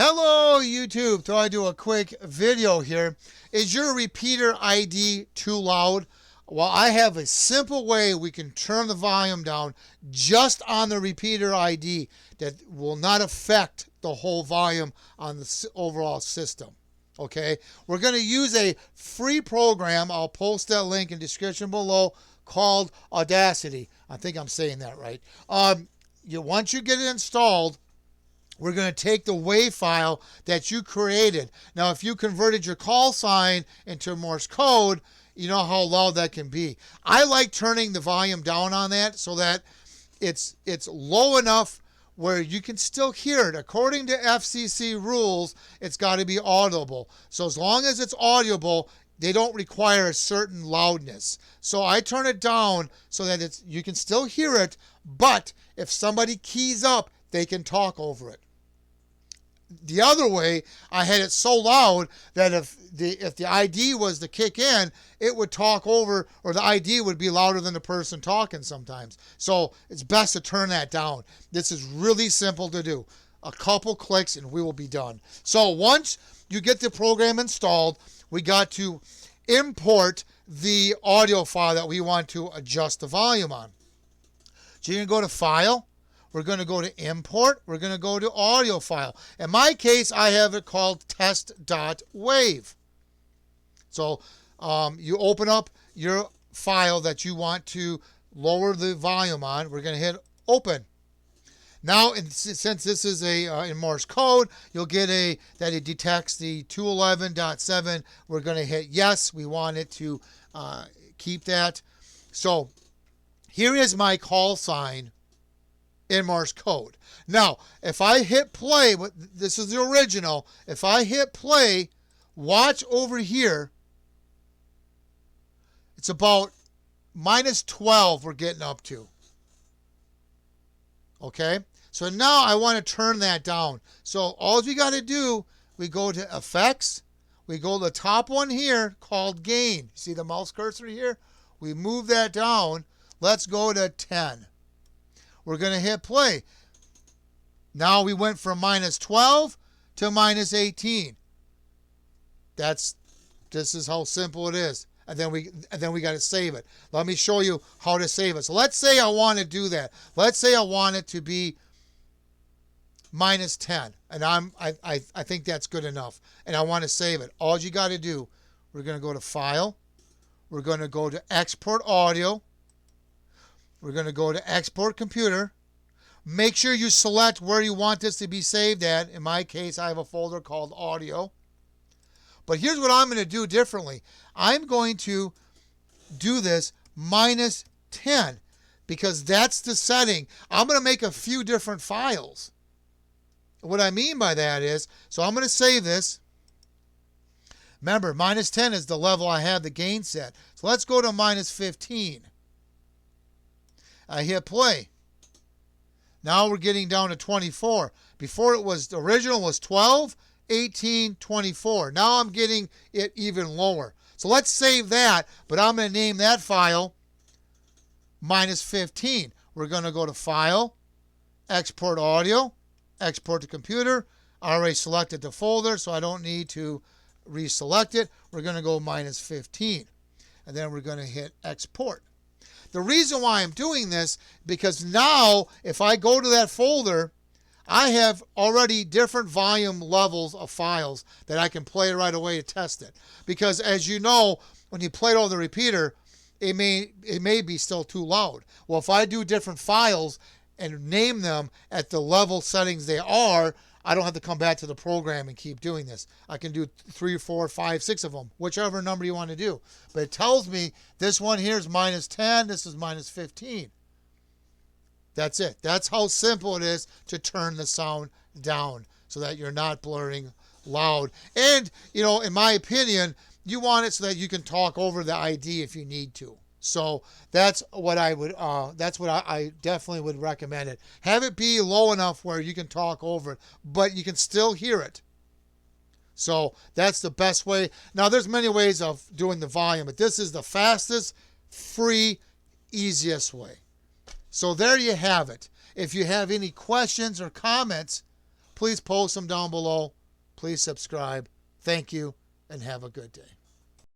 Hello YouTube, thought I'd do a quick video here. Is your repeater ID too loud? Well, I have a simple way we can turn the volume down just on the repeater ID that will not affect the whole volume on the overall system. Okay, we're going to use a free program. I'll post that link in the description below called Audacity. I think I'm saying that right. Once you get it installed, we're going to take the WAV file that you created. Now, if you converted your call sign into Morse code, you know how loud that can be. I like turning the volume down on that so that it's low enough where you can still hear it. According to FCC rules, it's got to be audible. So as long as it's audible, they don't require a certain loudness. So I turn it down so that you can still hear it, but if somebody keys up, they can talk over it. The other way, I had it so loud that if the ID was to kick in, it would talk over, or the ID would be louder than the person talking sometimes. So it's best to turn that down. This is really simple to do. A couple clicks and we will be done. So once you get the program installed, we got to import the audio file that we want to adjust the volume on. So you're going to go to File. We're going to go to Import. We're going to go to Audio File. In my case, I have it called test.wav. So you open up your file that you want to lower the volume on. We're going to hit Open. Now, since this is in Morse code, you'll get that it detects the 211.7. We're going to hit Yes. We want it to keep that. So here is my call sign in Morse code. Now, if I hit play, this is the original. If I hit play, watch over here. It's about -12 we're getting up to. Okay? So now I want to turn that down. So all we got to do, we go to Effects. We go to the top one here called Gain. See the mouse cursor here? We move that down. Let's go to 10. We're going to hit play. Now we went from -12 to -18. This is how simple it is. And then we got to save it. Let me show you how to save it. So let's say I want to do that. Let's say I want it to be -10, and I think that's good enough. And I want to save it. All you got to do, we're going to go to File. We're going to go to Export Audio. We're going to go to Export Computer. Make sure you select where you want this to be saved at. In my case, I have a folder called Audio. But here's what I'm going to do differently. I'm going to do this -10 because that's the setting. I'm going to make a few different files. What I mean by that is, so I'm going to save this. Remember, -10 is the level I have the gain set. So let's go to -15. I hit play. Now we're getting down to 24. Before it was, the original was 12, 18, 24. Now I'm getting it even lower. So let's save that, but I'm going to name that file -15. We're going to go to File, Export Audio, Export to Computer. I already selected the folder, so I don't need to reselect it. We're going to go -15. And then we're going to hit Export. The reason why I'm doing this, because now if I go to that folder, I have already different volume levels of files that I can play right away to test it. Because as you know, when you play it over the repeater, it may be still too loud. Well, if I do different files and name them at the level settings they are, I don't have to come back to the program and keep doing this. I can do 3, 4, 5, 6 of them, whichever number you want to do. But it tells me this one here is -10, this is -15. That's it. That's how simple it is to turn the sound down so that you're not blurring loud. And, you know, in my opinion, you want it so that you can talk over the ID if you need to. So that's what I would. That's what I definitely would recommend it. Have it be low enough where you can talk over it, but you can still hear it. So that's the best way. Now there's many ways of doing the volume, but this is the fastest, free, easiest way. So there you have it. If you have any questions or comments, please post them down below. Please subscribe. Thank you, and have a good day.